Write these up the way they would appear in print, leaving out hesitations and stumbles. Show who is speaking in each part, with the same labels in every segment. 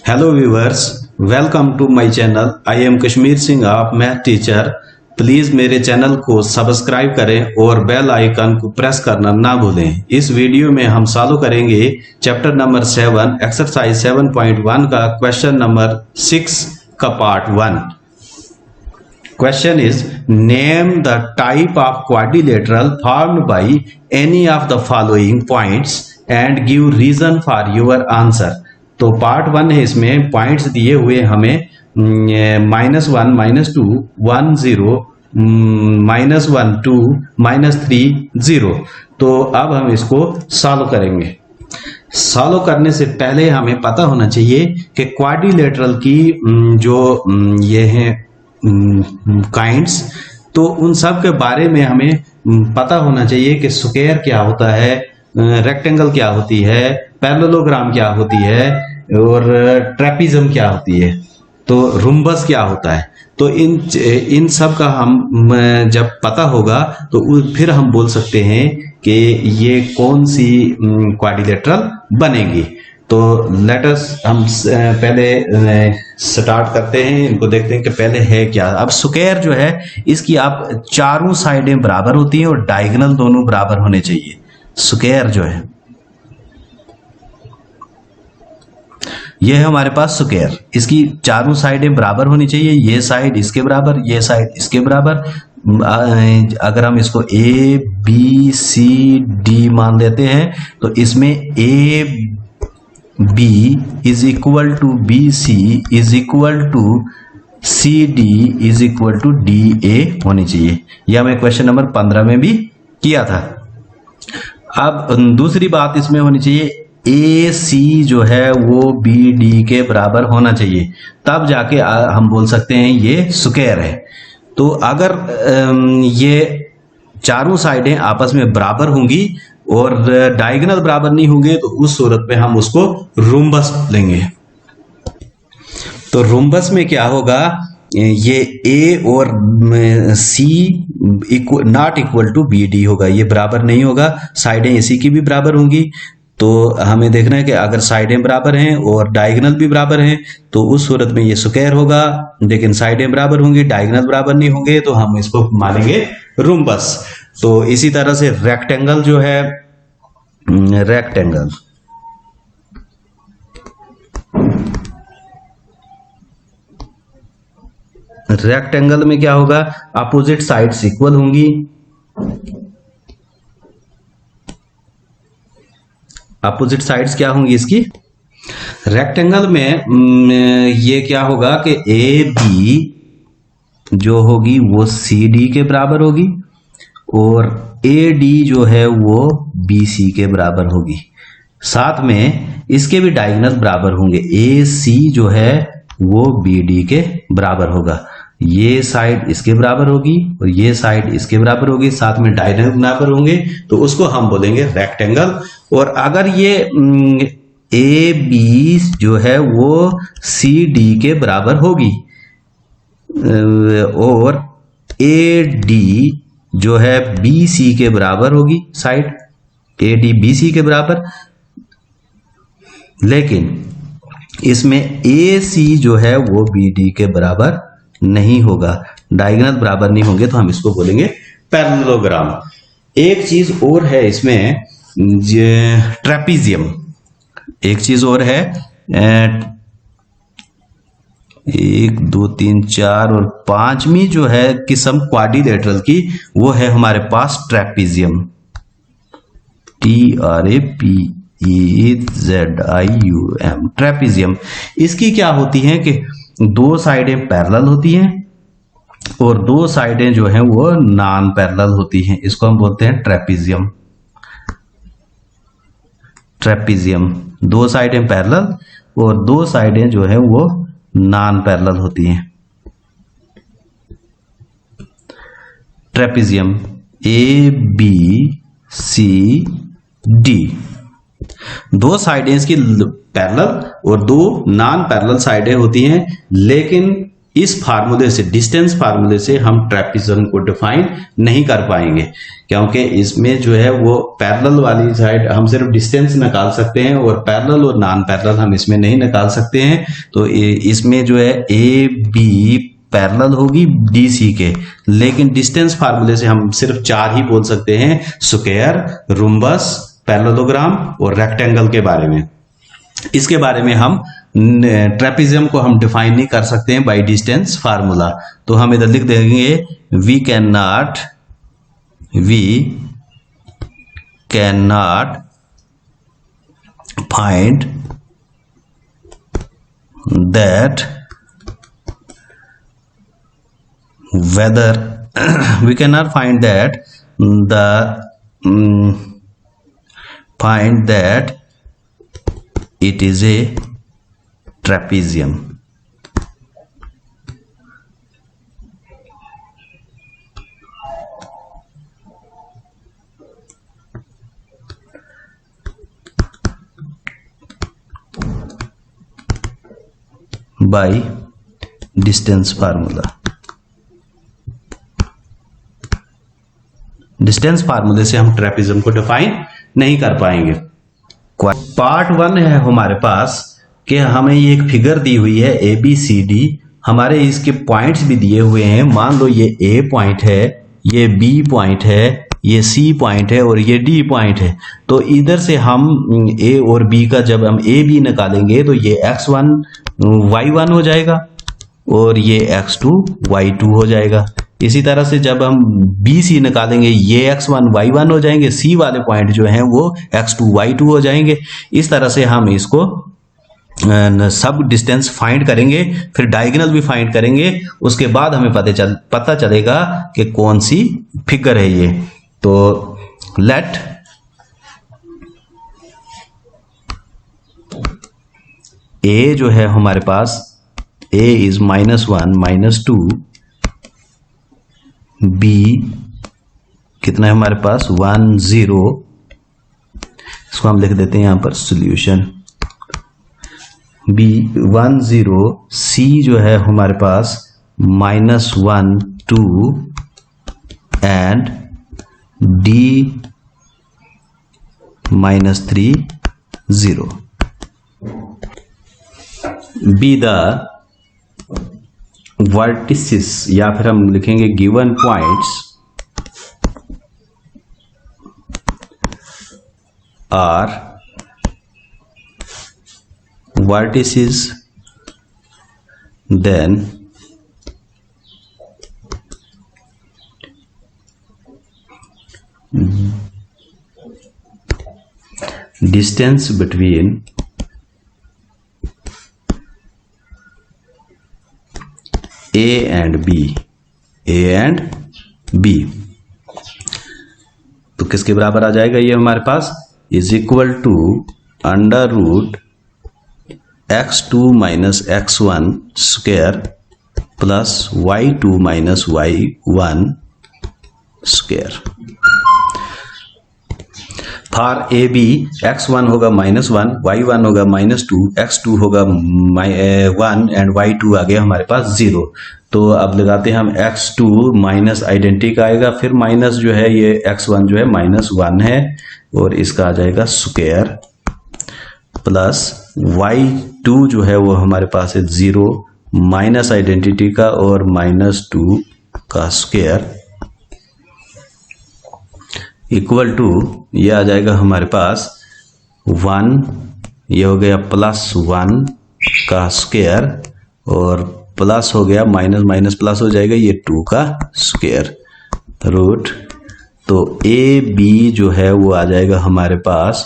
Speaker 1: Hello viewers, welcome to my channel. I am Kashmir Singh of Math Teacher. Please मेरे channel को subscribe करें और bell icon को press करना ना भूलें। इस वीडियो में हम सॉल्व करेंगे चैप्टर नंबर 7 एक्सरसाइज 7.1 का क्वेश्चन नंबर 6 का part 1। Question is, name the type of quadrilateral formed by any of the following points and give reason for your answer। तो पार्ट 1 है, इसमें पॉइंट्स दिए हुए हमें -1, -2, 1, 0, -1, 2, -3, 0। तो अब हम इसको सॉल्व करेंगे। सॉल्व करने से पहले हमें पता होना चाहिए कि क्वाड्रिलेटरल की जो ये हैं काइंड्स, तो उन सब के बारे में हमें पता होना चाहिए कि स्क्वायर क्या होता है, रेक्टेंगल क्या होती है, पैरेललोग्राम क्या होती है और ट्रेपिज्म क्या होती है, तो रुम्बस क्या होता है। तो इन सब का हम जब पता होगा तो फिर हम बोल सकते हैं कि ये कौन सी क्वाड्रिलेटरल बनेगी। तो लेट अस हम पहले स्टार्ट करते हैं, इनको देखते हैं कि पहले है क्या। अब स्क्वायर जो है इसकी आप चारों साइडें बराबर होती हैं और डायगोनल दोनों बराबर होने चाहिए। स्क्वायर जो है ये है हमारे पास स्क्वायर, इसकी चारों साइडें बराबर होनी चाहिए। ये साइड इसके बराबर, ये साइड इसके बराबर। अगर हम इसको ए बी सी डी मान लेते हैं तो इसमें A B is equal to B C is equal to C D is equal to D A होनी चाहिए। यह हमें क्वेश्चन नंबर 15 में भी किया था। अब दूसरी बात इसमें होनी चाहिए, ए सी जो है वो बी डी के बराबर होना चाहिए, तब जाके हम बोल सकते हैं ये स्क्वायर है। तो अगर ये चारों साइडें आपस में बराबर होंगी और डायगोनल बराबर नहीं होंगे तो उस सूरत में हम उसको रुम्बस लेंगे। तो रुम्बस में क्या होगा, ये ए और C not equal to B D होगा, ये बराबर नहीं होगा। साइडें इसी की भी बराबर होंगी, तो हमें देखना है कि अगर साइडें बराबर हैं और डायगोनल भी बराबर हैं तो उस सूरत में ये स्क्वायर होगा। लेकिन साइडें बराबर होंगी, डायगोनल बराबर नहीं होंगे तो हम इसको मानेंगे रुम्बस। तो इसी तरह से रेक्टेंगल जो है, रेक्टेंगल में क्या होगा, अपोजिट साइड्स इक्वल होंगी। अपोजिट साइड्स क्या होंगी इसकी, रेक्टेंगल में ये क्या होगा कि ए बी जो होगी वो सी डी के बराबर होगी और ए डी जो है वो बी सी के बराबर होगी। साथ में इसके भी डायगोनल बराबर होंगे, ए सी जो है वो बी डी के बराबर होगा। ये साइड इसके बराबर होगी और ये साइड इसके बराबर होगी, साथ में डायगोनल बराबर होंगे, तो उसको हम बोलेंगे रेक्टेंगल। और अगर ये ए बी जो है वो सी डी के बराबर होगी और ए डी जो है बी सी के बराबर होगी, side A D B C के बराबर, लेकिन इसमें ए सी जो है वो बी डी के बराबर नहीं होगा, डायगोनल बराबर नहीं होंगे, तो हम इसको बोलेंगे पैरेललोग्राम। एक चीज और है इसमें, ट्रेपिजियम। एक चीज और है, 1 2 3 4 और 5वीं जो है किस्म क्वाड्रिलेटरल की वो है हमारे पास ट्रेपिजियम, TRAPEZIUM, ट्रेपिजियम। इसकी क्या होती है कि दो साइडें पैरेलल होती हैं और दो साइडें जो हैं वो नॉन पैरेलल होती हैं, इसको हम बोलते हैं ट्रेपिजियम। दो साइडें पैरेलल और दो साइडें जो है वो नॉन पैरेलल होती हैं। Trapezium A B C D, दो साइडें इसकी पैरेलल और दो नॉन पैरेलल साइडें होती हैं, लेकिन इस फार्मूले से, डिस्टेंस फार्मूले से हम ट्रेपेजियम को डिफाइन नहीं कर पाएंगे, क्योंकि इसमें जो है वो पैरेलल वाली साइड हम सिर्फ डिस्टेंस निकाल सकते हैं और पैरेलल और नॉन पैरेलल हम इसमें नहीं निकाल सकते हैं। तो इसमें जो है ए बी पैरेलल होगी डी सी के, लेकिन डिस्टेंस फार्मूले से हम सिर्फ 4 ही बोल सकते हैं, स्क्वायर, रोम्बस, पैरेललोग्राम और रेक्टेंगल के बारे में। इसके बारे में हम ट्रेपेजियम को हम डिफाइन नहीं कर सकते हैं बाय डिस्टेंस फार्मूला। तो हम इधर लिख देंगे we can not find that whether we cannot find that it is a trapezium. By distance formula. Distance फार्मूले से हम ट्रेपेजियम को डिफाइन नहीं कर पाएंगे। पार्ट 1 है हमारे पास कि हमें ये एक फिगर दी हुई है ए बी सी डी, हमारे इसके पॉइंट्स भी दिए हुए हैं। मान लो ये ए पॉइंट है, ये बी पॉइंट है, ये सी पॉइंट है और ये डी पॉइंट है। तो इधर से हम ए और बी का जब हम ए बी निकालेंगे तो ये x1 y1 हो जाएगा और ये x2 y2 हो जाएगा। इसी तरह से जब हम बी सी निकालेंगे ये x1 y1 हो जाएंगे, सी वाले पॉइंट जो हैं वो x2 y2 हो जाएंगे। इस तरह से हम इसको सब डिस्टेंस फाइंड करेंगे, फिर डायगोनल भी फाइंड करेंगे। उसके बाद हमें पता चलेगा कि कौन सी फिगर है ये। तो लेट ए जो है हमारे पास a इज -1 -2, b कितना है हमारे पास 1 0, इसको हम लिख देते हैं यहां पर सॉल्यूशन b 1 0, c जो है हमारे पास -1 2 and d -3 0। Be the vertices या फिर हम लिखेंगे given points are vertices then distance between A and B तो किसके बराबर आ जाएगा ये हमारे पास, is equal to √ x2 - x1 square plus y2 - y1 square. For A B x1 होगा -1, y1 होगा -2, x2 होगा 1 एंड y2 आ गया हमारे पास 0। तो अब लगाते हैं हम x2 माइनस आइडेंटिटी का आएगा, फिर माइनस जो है ये x1 जो है -1 है और इसका आ जाएगा स्क्वायर प्लस y2 जो है वो हमारे पास है 0 माइनस आइडेंटिटी का और -2 का स्क्वायर इक्वल टू ये आ जाएगा हमारे पास 1, ये हो गया +1 का स्क्वायर और प्लस हो गया माइनस प्लस हो जाएगा ये 2 का स्क्वायर रूट। तो ए बी जो है वो आ जाएगा हमारे पास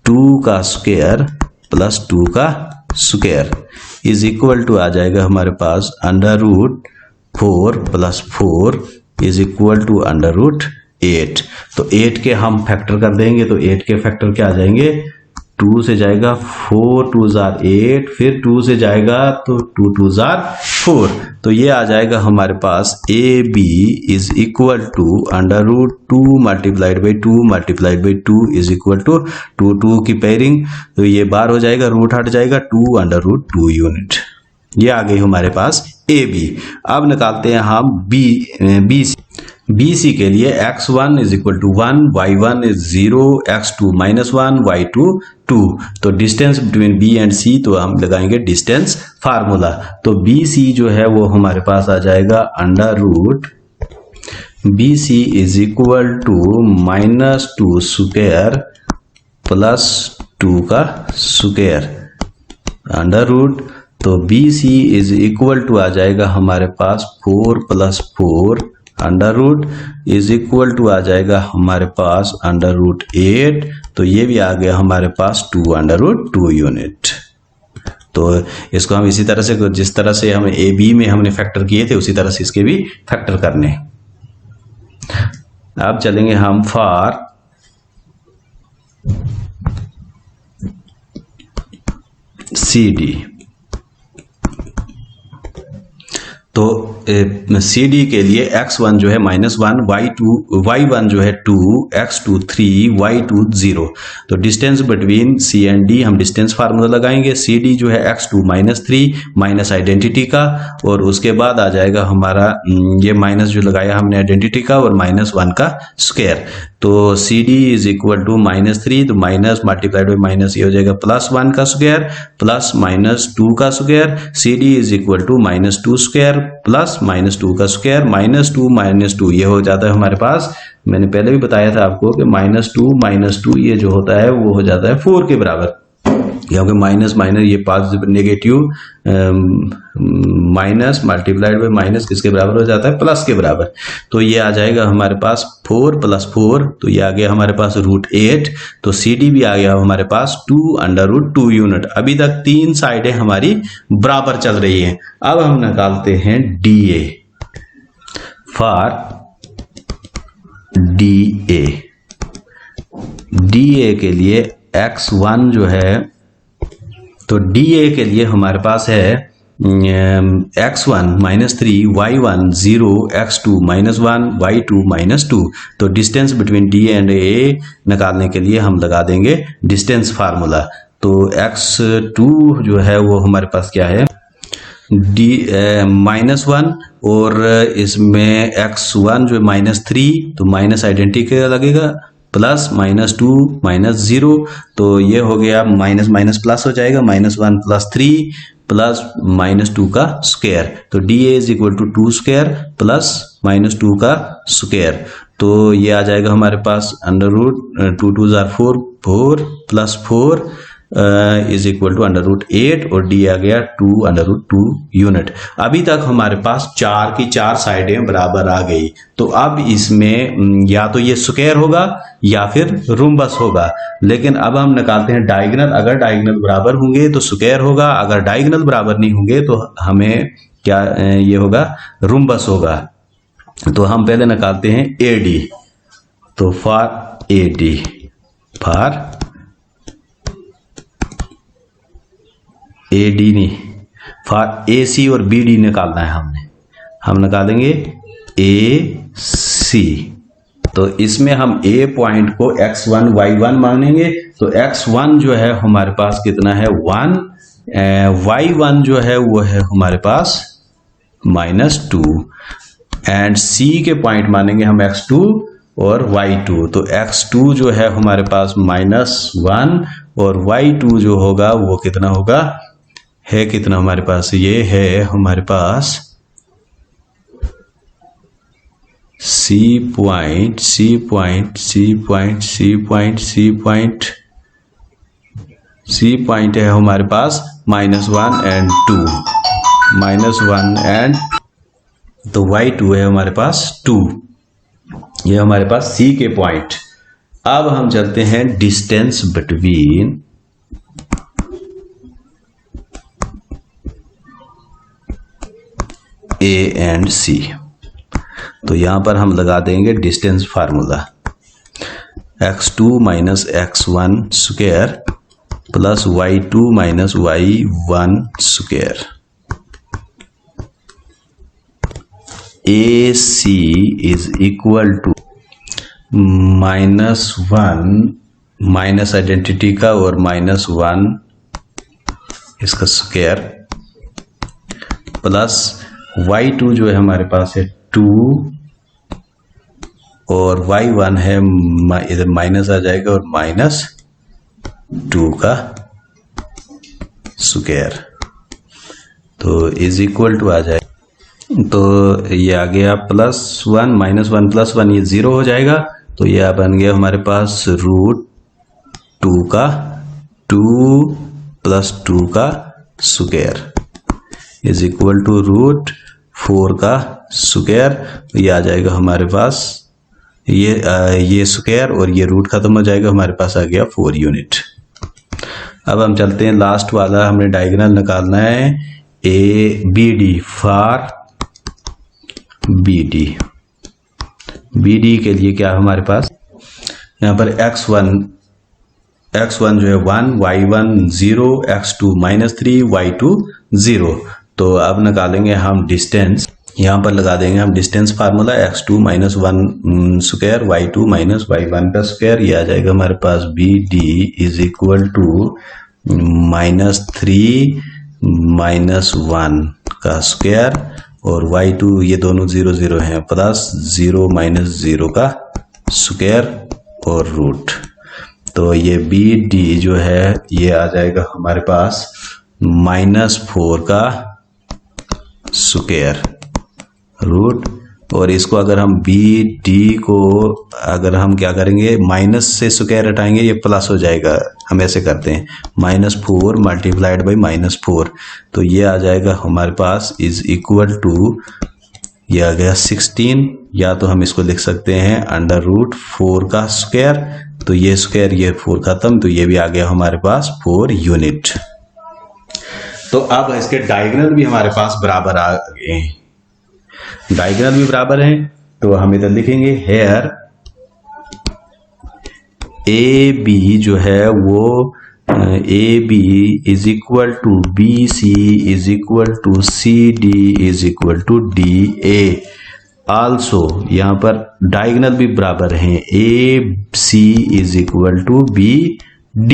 Speaker 1: 2 का स्क्वायर प्लस 2 का स्क्वायर इज इक्वल टू आ जाएगा हमारे पास √4 + 4 इज इक्वल टू √8। तो 8 के हम फैक्टर कर देंगे तो 8 के फैक्टर क्या आ जाएंगे, 2 से जाएगा 4 2 * 8, फिर 2 से जाएगा तो 2 2 * 4। तो ये आ जाएगा हमारे पास A B is equal to √2 × 2 × 2 is equal to 2 2 की पेयरिंग, तो ये बार हो जाएगा, रूट हट जाएगा 2 √2 यूनिट। ये आ गई हमारे पास ए बी। अब निकालते हैं हम बी सी के लिए x1 is equal to 1, y1 is 0, x2 -1, y2 2। तो distance between B and C, तो हम लगाएंगे डिस्टेंस फार्मूला। तो बी सी जो है वो हमारे पास आ जाएगा under root B C is equal to -2 square plus 2 का स्क्वायर अंडर रूट। तो B C is equal to आ जाएगा हमारे पास 4 + 4 under root is equal to आ जाएगा हमारे पास अंडर रूट 8। तो ये भी आ गया हमारे पास 2 अंडर रूट 2 यूनिट। तो इसको हम इसी तरह से, जिस तरह से हमें ए बी में हमने फैक्टर किए थे उसी तरह से इसके भी फैक्टर करने। अब चलेंगे हम फॉर सी डी। तो सी डी के लिए x1 जो है -1, y1 जो है 2, x2 3, y2 0। तो distance between C and D हम डिस्टेंस फार्मूला लगाएंगे। सी डी जो है x2 -3 माइनस आइडेंटिटी का, और उसके बाद आ जाएगा हमारा ये माइनस जो लगाया हमने आइडेंटिटी का और -1 का स्क्वायर। तो C D is equal to -3, तो माइनस मल्टीप्लाइड बाई माइनस ये हो जाएगा +1 का स्क्वायर प्लस -2 का square. C D is equal to -2 square plus -2 का स्क्वायर, -2 ये हो जाता है हमारे पास। मैंने पहले भी बताया था आपको कि -2 ये जो होता है वो हो जाता है 4 के बराबर, क्योंकि माइनस ये positive negative minus multiplied by minus किसके बराबर हो जाता है, प्लस के बराबर। तो ये आ जाएगा हमारे पास 4 + 4, तो ये आ गया हमारे पास √8। तो सी डी भी आ गया हमारे पास 2 अंडर रूट 2 यूनिट। अभी तक तीन साइडें हमारी बराबर चल रही हैं। अब हम निकालते हैं D A for D A के लिए x1 जो है, तो डी ए के लिए हमारे पास है x1 -3, y1 0, x2 -1, y2 -2। तो डिस्टेंस बिटवीन डी एंड ए निकालने के लिए हम लगा देंगे डिस्टेंस फार्मूला। तो x2 जो है वो हमारे पास क्या है, -1, और इसमें x1 जो है -3, तो माइनस आइडेंटिटी लगेगा, प्लस -2 -0, तो ये हो गया माइनस प्लस हो जाएगा, -1 + 3 प्लस -2 का स्क्वायर। तो D A is equal to 2 square plus -2 का स्क्वायर। तो ये आ जाएगा हमारे पास under root 2 2 = 4, 4 + 4 is equal to under root 8, और डी आ गया 2 अंडर रूट 2 यूनिट। अभी तक हमारे पास 4 की 4 साइडें बराबर आ गई। तो अब इसमें या तो ये स्क्वायर होगा या फिर रोम्बस होगा, लेकिन अब हम निकालते हैं डायगोनल। अगर डायगोनल बराबर होंगे तो स्क्वायर होगा, अगर डायगोनल बराबर नहीं होंगे तो हमें क्या ये होगा, रोम्बस होगा। तो हम पहले निकालते हैं ए डी। तो for A D, for A D नहीं, फॉर ए सी और बी डी निकालना है हमने। हम निकालेंगे ए सी। तो इसमें हम ए पॉइंट को x1 y1 मानेंगे। तो x1 जो है हमारे पास कितना है, 1, y1 जो है वो है हमारे पास -2, एंड सी के पॉइंट मानेंगे हम x2 और y2। तो x2 जो है हमारे पास -1 और y2 जो होगा वो कितना होगा, है कितना हमारे पास, ये है हमारे पास सी पॉइंट है हमारे पास -1 एंड 2, -1 एंड, तो y2 है हमारे पास 2। ये हमारे पास सी के पॉइंट। अब हम चलते हैं distance between A and C. तो यहां पर हम लगा देंगे distance formula, x2 - x1 square plus y2 - y1 square. A C is equal to -1 minus identity का और -1 इसका स्क्वायर प्लस y2 जो है हमारे पास है 2 और y1 है इधर माइनस आ जाएगा और -2 का स्क्वायर, तो इज इक्वल टू आ जाए, तो ये आ गया +1 -1 +1 ये 0 हो जाएगा, तो यह बन गया हमारे पास √2 का 2 + 2 का स्क्वायर इज इक्वल टू √4 का स्क्वायर। ये आ जाएगा हमारे पास ये स्क्वायर और ये रूट खत्म हो जाएगा, हमारे पास आ गया 4 यूनिट। अब हम चलते हैं लास्ट वाला, हमने डायगोनल निकालना है ABD फॉर BD के लिए क्या है हमारे पास, यहाँ पर x1 जो है 1, y1 0, x2 -3, y2 0। तो अब निकालेंगे हम डिस्टेंस, यहाँ पर लगा देंगे हम distance formula x2 - 1 square y2 - y1 का स्क्वायर, ये आ जाएगा हमारे पास BD इज इक्वल टू -3 - 1 का स्क्वायर और y2 ये दोनों 0 0 हैं प्लस 0 - 0 का स्क्वायर और रूट, तो ये BD जो है ये आ जाएगा हमारे पास -4 का स्क्वायर रूट, और इसको अगर हम BD को अगर हम क्या करेंगे माइनस से स्क्वायर हटाएंगे ये प्लस हो जाएगा, हम ऐसे करते हैं -4 मल्टीप्लाइड बाई -4, तो ये आ जाएगा हमारे पास इज इक्वल टू ये आ गया 16, या तो हम इसको लिख सकते हैं √4 का स्क्वायर, तो ये स्क्वायर ये 4 खत्म, तो ये भी आ गया हमारे पास 4 यूनिट। तो अब इसके डायगोनल भी हमारे पास बराबर आ गए हैं, डायगोनल भी बराबर हैं, तो हम इधर लिखेंगे हेयर AB जो है वो AB is equal to BC is equal to CD is equal to DA। Also यहाँ पर डायगोनल भी बराबर हैं, AC is equal to BD,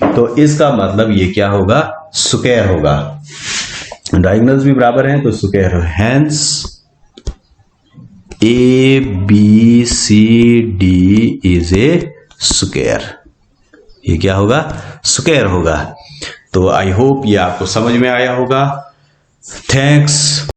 Speaker 1: तो इसका मतलब ये क्या होगा, स्क्वायर होगा, डायगोनल्स भी बराबर हैं तो square, hence ABCD is a square, ये क्या होगा, स्क्वायर होगा। तो आई होप ये आपको समझ में आया होगा। थैंक्स।